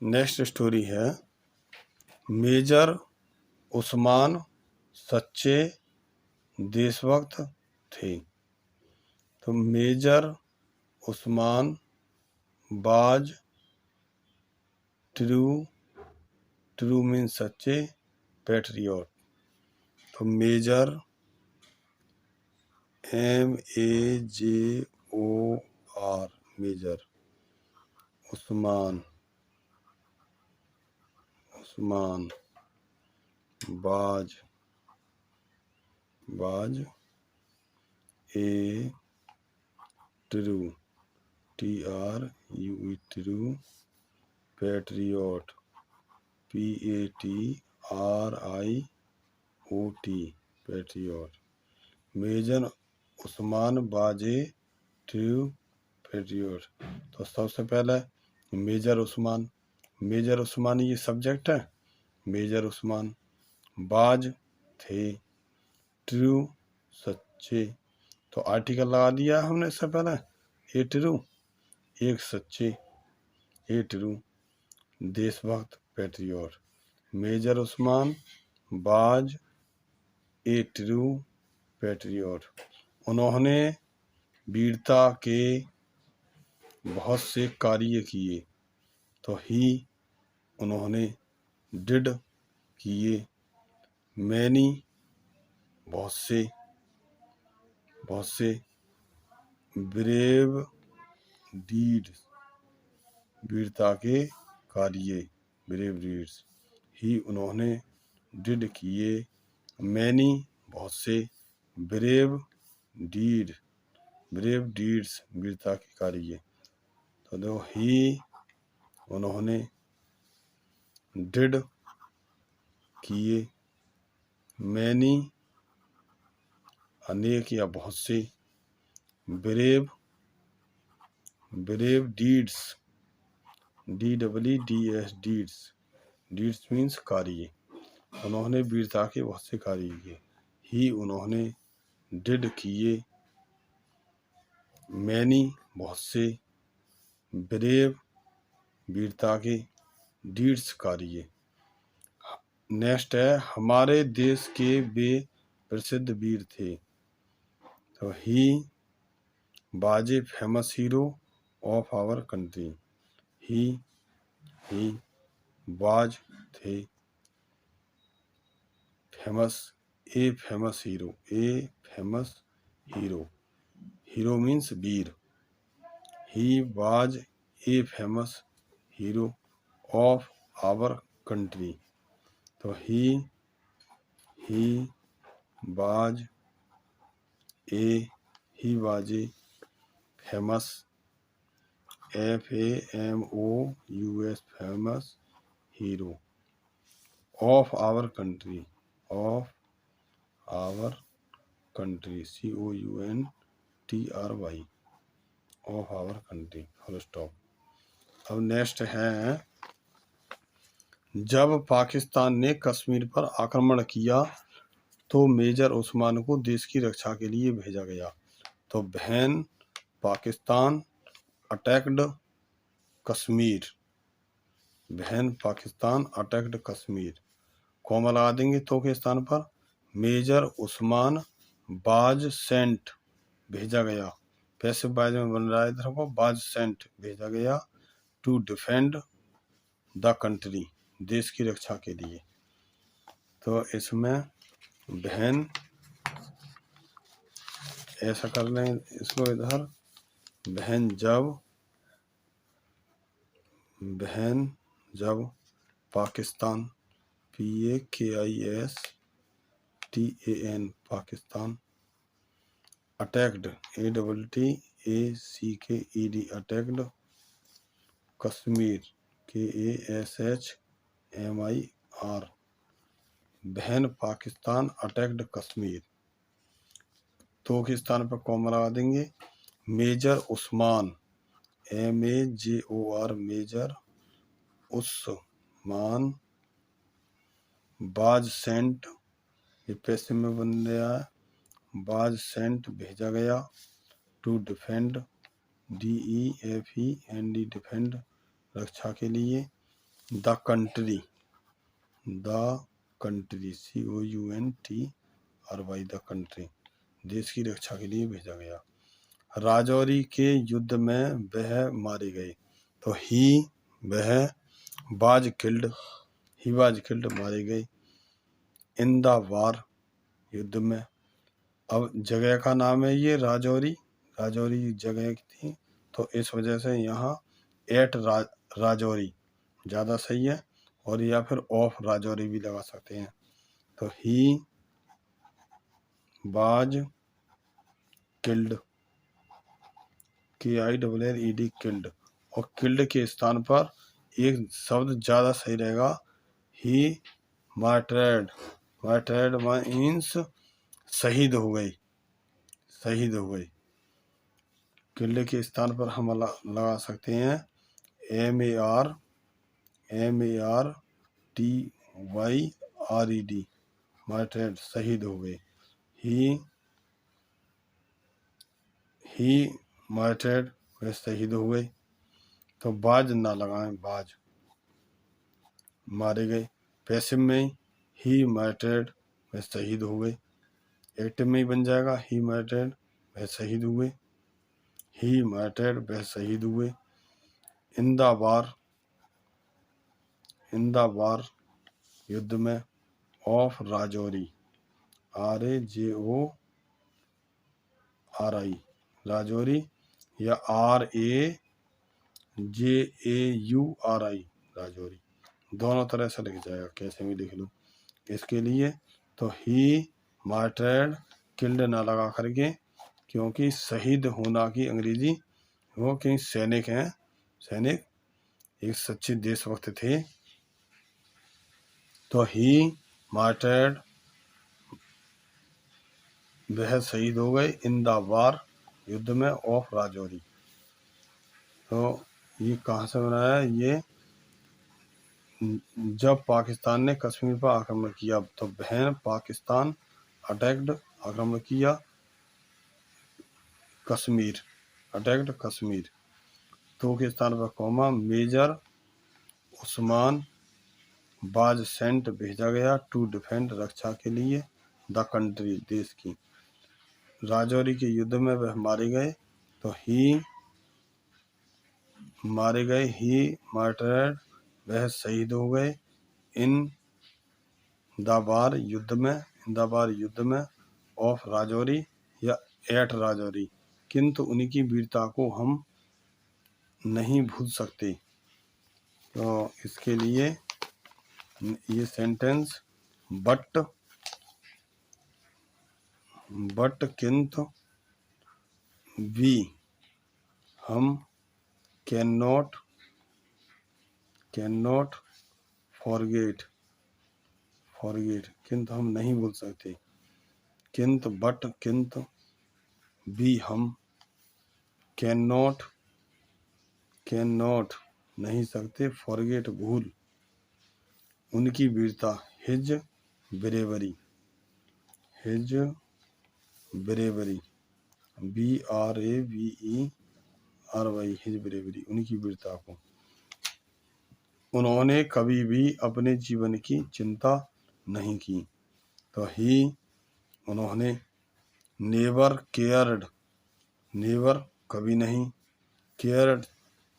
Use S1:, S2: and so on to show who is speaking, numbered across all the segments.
S1: Next story है major Usman सच्चे देशभक्त थे। तो major Usman was true mean सच्चे पैट्रियट। तो major MEJOR major Usman was a true true patriot PATRIOT patriot. Major Usman was true patriot. तो सबसे पहले मेजर उस्मान ये सब्जेक्ट है। मेजर उस्मान बाज थे, ट्रू सच्चे। तो आर्टिकल लगा दिया हमने इससे पहले ए ट्रू एक सच्चे ए ट्रू देशभक्त patriot. Major Usman was a true patriot. उन्होंने वीरता के बहुत से कार्य किए। तो ही उन्होंने डिड किए मैनी बहुत से ब्रेव डीड्स वीरता के कार्य ब्रेव डीड्स। ही उन्होंने डिड किए मैनी बहुत से ब्रेव डीड्स वीरता के कार्य। तो देखो ही उन्होंने डिड किए मैनी अनेक या बहुत से ब्रेव डीड्स डीड्स मीन्स कार्य। उन्होंने वीरता के बहुत से कार्य किए। ही उन्होंने डिड किए मैनी बहुत से ब्रेव वीरता के डीड्स कार्य। नेक्स्ट है हमारे देश के वे प्रसिद्ध वीर थे। तो he was a famous hero of our country. He was the famous hero means वीर। He was a famous hero of our country. तो he was a famous FAMOUS famous hero of our country COUNTRY of our country full stop. अब next है जब पाकिस्तान ने कश्मीर पर आक्रमण किया तो मेजर उस्मान को देश की रक्षा के लिए भेजा गया। तो when Pakistan attacked Kashmir comma लगा देंगे तो के स्थान पर मेजर उस्मान बाज सेंट भेजा गया। पैसिव वॉइस में बन रहा है इधर को बाज सेंट भेजा गया टू डिफेंड द कंट्री देश की रक्षा के लिए। तो इसमें बहन ऐसा कर लें इसको इधर बहन जब Pakistan PAKISTAN Pakistan attacked ATTACKED attacked Kashmir KASHMIR बहन पाकिस्तान अटैक्ड कश्मीर। तो के स्थान पर कॉमा लगा देंगे major Usman MAJOR major Usman was sent ये पैसिव में बन गया है बाज सेंट भेजा गया टू डिफेंड DEFEND डिफेंड रक्षा के लिए the country, COUNTRY, the country, देश की रक्षा के लिए भेजा गया। राजौरी के युद्ध में वह मारे गए, तो वह, वाज किल्ड, मारे गए। इन द वार, युद्ध में। अब जगह का नाम है ये राजौरी जगह थी, तो इस वजह से यहाँ एट राजौरी ज़्यादा सही है, और या फिर ऑफ राजौरी भी लगा सकते हैं। तो he was killed, KILLED, killed, और किल्ड के स्थान पर एक शब्द ज़्यादा सही रहेगा, ही मार्टर्ड मीन्स शहीद हो गई। किल्ड के स्थान पर हम लगा सकते हैं MARTYRED, मार्टर्ड, शहीद हो गए। ही मार्टर्ड, वे शहीद हो गए। तो बाज ना लगाएं, बाज, मारे गए। पैसिव में ही मार्टर्ड, वे शहीद हो गए। एक्टिव में ही बन जाएगा, ही मार्टर्ड, वह शहीद हुए। ही मार्टर्ड, वह शहीद हुए। इन द वार, युद्ध में। ऑफ राजौरी, RAJORI, राजौरी, या RAJAURI, राजौरी, दोनों तरह से लिख जाएगा, कैसे भी लिख लो इसके लिए। तो ही मार्टर्ड, किल्ड ना लगा करके, क्योंकि शहीद होना की अंग्रेजी वो कि सैनिक हैं, सैनिक एक सच्चे देशभक्त थे। तो ही मार्टर्ड, वह शहीद हो गए। इन द वार, युद्ध में। ऑफ राजौरी, तो ये कहाँ से बनाया है? ये जब पाकिस्तान ने कश्मीर पर आक्रमण किया, तो बहन पाकिस्तान अटैक्ड, आक्रमण किया कश्मीर, अटैक्ड कश्मीर। तो के स्थान पर comma, major Usman was sent, भेजा गया, टू डिफेंड, रक्षा के लिए, द कंट्री, देश की। राजौरी के युद्ध में वह मारे गए, तो ही मारे गए, ही मार्टर्ड, वह शहीद हो गए। इन द वार, युद्ध में। ऑफ राजौरी, या एट राजौरी, किंतु उनकी वीरता को हम नहीं भूल सकते। तो इसके लिए ये सेंटेंस, बट किंतु, वी, हम, कैन नॉट फॉरगेट, किंतु हम नहीं भूल सकते। किंतु, वी, हम, कैन नॉट, नहीं सकते, फॉरगेट, भूल, उनकी वीरता, his bravery, BRAVERY, his bravery, उनकी वीरता को। उन्होंने कभी भी अपने जीवन की चिंता नहीं की, तो ही, उन्होंने, नेवर केयर्ड, कभी नहीं, केयर्ड,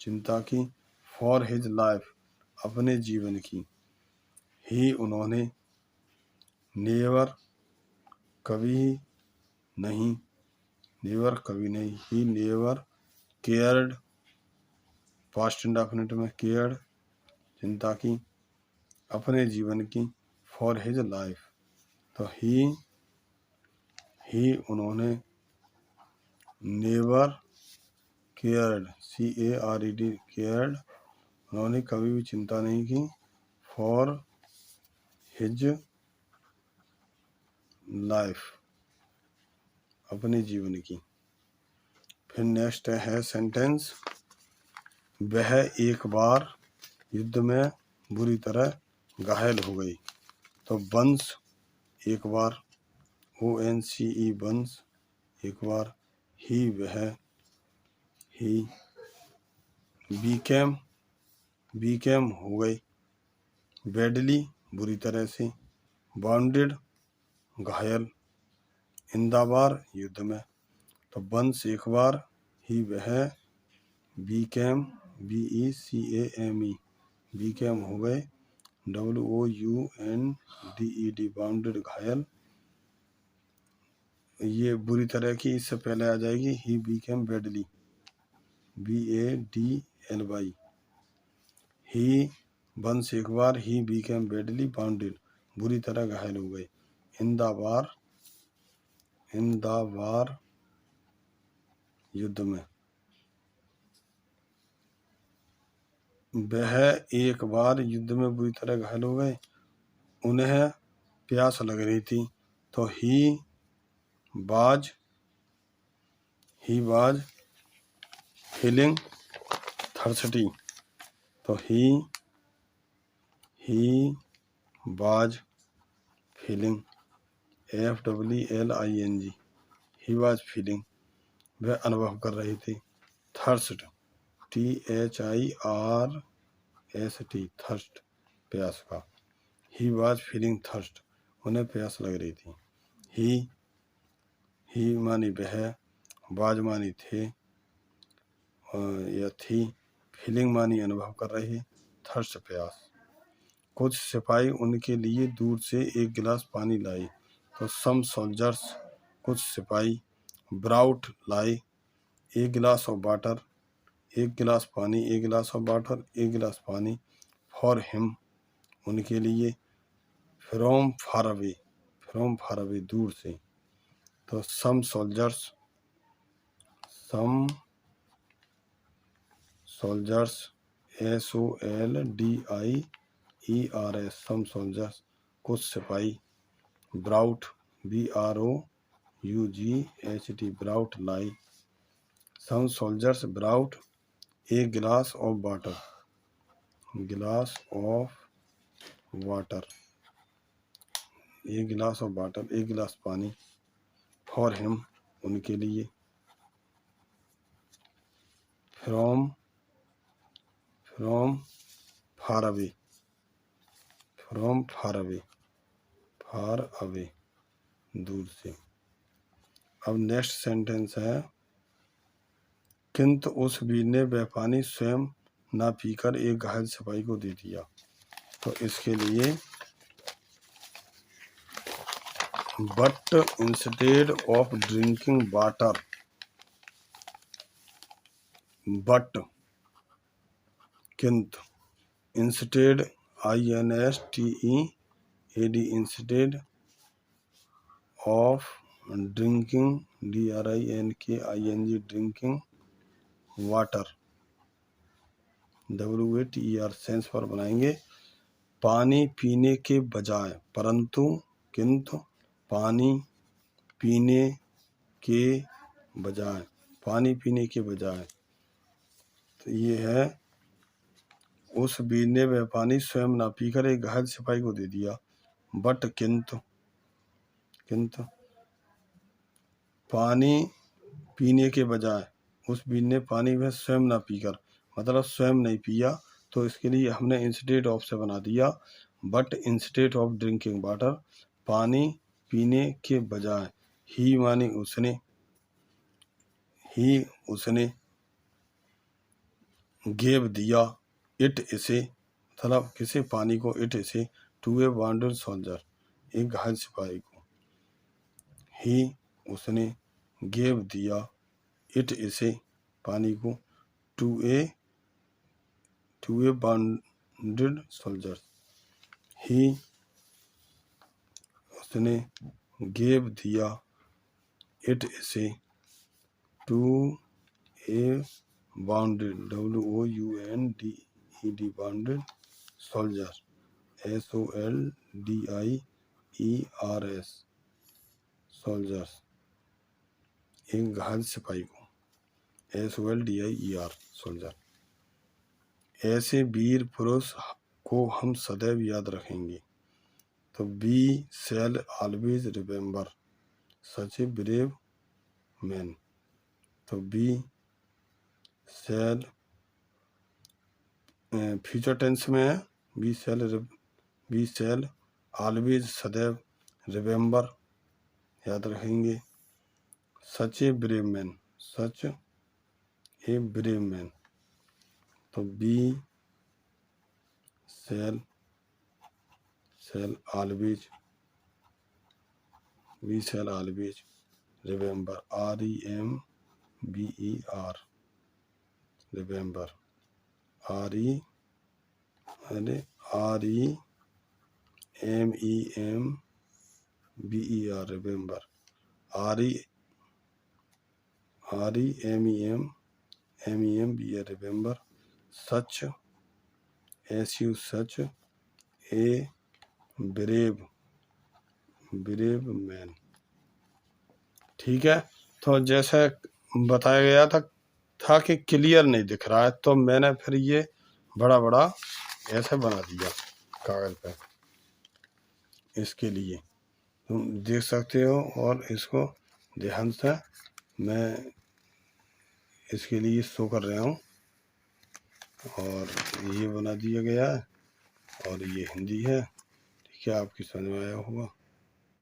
S1: चिंता की, फॉर हिज लाइफ, अपने जीवन की। ही, उन्होंने, नेवर, कभी नहीं, he never cared, past indefinite में, केयर्ड, चिंता की, अपने जीवन की, फॉर हिज लाइफ। तो ही, उन्होंने, नेवर केयर्ड, केयर्ड, उन्होंने कभी भी चिंता नहीं की, फॉर हिज लाइफ, अपने जीवन की। फिर नेक्स्ट है सेंटेंस, वह एक बार युद्ध में बुरी तरह घायल हो गई। तो वंस, एक बार, ONCE, वंस, एक बार। ही, वह, ही, बीकेम, हो गई, बैडली बुरी तरह से, बाउंडेड घायल, इन द वार युद्ध में। तो वंस एक बार, ही वह, बीकेम BECAME बीकेम हो गए, WOUNDED बाउंडेड घायल, ये बुरी तरह की, इससे पहले आ जाएगी ही बीकेम बैडली BADLY, ही वंस एक बार, ही बीकेम बैडली बाउंडेड बुरी तरह घायल हो गए, इन द वार युद्ध में। वह एक बार युद्ध में बुरी तरह घायल हो गए, उन्हें प्यास लग रही थी। तो ही वाज फीलिंग थर्स्टी, तो he was feeling FEELING, he was feeling, वह अनुभव कर रही थी, थर्स्ट THIRST थर्स्ट प्यास का, ही वाज फीलिंग थर्स्ट, उन्हें प्यास लग रही थी। ही मानी वह, वाज मानी थे या थी, फीलिंग मानी अनुभव कर रही, थर्स्ट प्यास। कुछ सिपाही उनके लिए दूर से एक गिलास पानी लाई। तो सम सोल्जर्स, कुछ सिपाही, ब्राउट लाई, एक गिलास ऑफ वाटर, एक गिलास पानी, एक गिलास ऑफ वाटर, एक गिलास पानी, फॉर हिम उनके लिए, फ्रॉम फार अवे दूर से। तो सम सोल्जर्स SOLDIERS सम सोल्जर्स, कुछ सिपाही, ब्राउट BROUGHT ब्राउट लाई, सम सोल्जर्स ब्राउट, एक गिलास ऑफ वाटर, एक गिलास ऑफ वाटर, एक गिलास पानी, फॉर हिम उनके लिए, फ्रॉम फार अवे दूर से। अब नेक्स्ट सेंटेंस है, किंतु उस वीर ने वह पानी स्वयं ना पीकर एक घायल सिपाही को दे दिया। तो इसके लिए but instead of drinking water, but किंतु, instead INSTEAD instead of drinking DRINKING drinking water WATER sentence पर बनाएंगे, पानी पीने के बजाय, परंतु, किंतु, पानी पीने के बजाय, तो ये है, उस वीर ने वह पानी स्वयं ना पीकर एक घायल सिपाही को दे दिया। बट किंतु पानी पीने के बजाय, उस वीर ने पानी वह स्वयं ना पीकर, मतलब स्वयं नहीं पिया, तो इसके लिए हमने इंस्टेड ऑफ से बना दिया, but instead of drinking water, पानी पीने के बजाय, ही मानी उसने, गेव दिया, इट इसे, मतलब किसे, पानी को, इट इसे, टू ए वांडेड सोल्जर एक घायल सिपाही को, ही उसने, गेव दिया, इट इसे पानी को, टू ए वांडेड सोल्जर, ही उसने, गेव दिया, इट इसे, to a bounded WOUNDED bounded soldier SOLDIERS soldiers एक घायल सिपाही को, SOLDIER सोल्जर। ऐसे वीर पुरुष को हम सदैव याद रखेंगे। तो we shall always remember such a brave man. तो वी शैल फ्यूचर टेंस में है, we shall we shall always सदैव रिमेम्बर याद रखेंगे। Such a brave man, such a brave man, तो we shall always remember, REMBER remember, REMEMBER remember, REMEMBER remember, such such a brave man. ठीक है, तो जैसे बताया गया था कि क्लियर नहीं दिख रहा है, तो मैंने फिर ये बड़ा बड़ा ऐसे बना दिया कागज पे, इसके लिए तुम देख सकते हो। और इसको ध्यान से मैं इसके लिए शो कर रहा हूँ, और ये बना दिया गया है, और ये हिंदी है। ठीक है, आपकी समझ में आया होगा।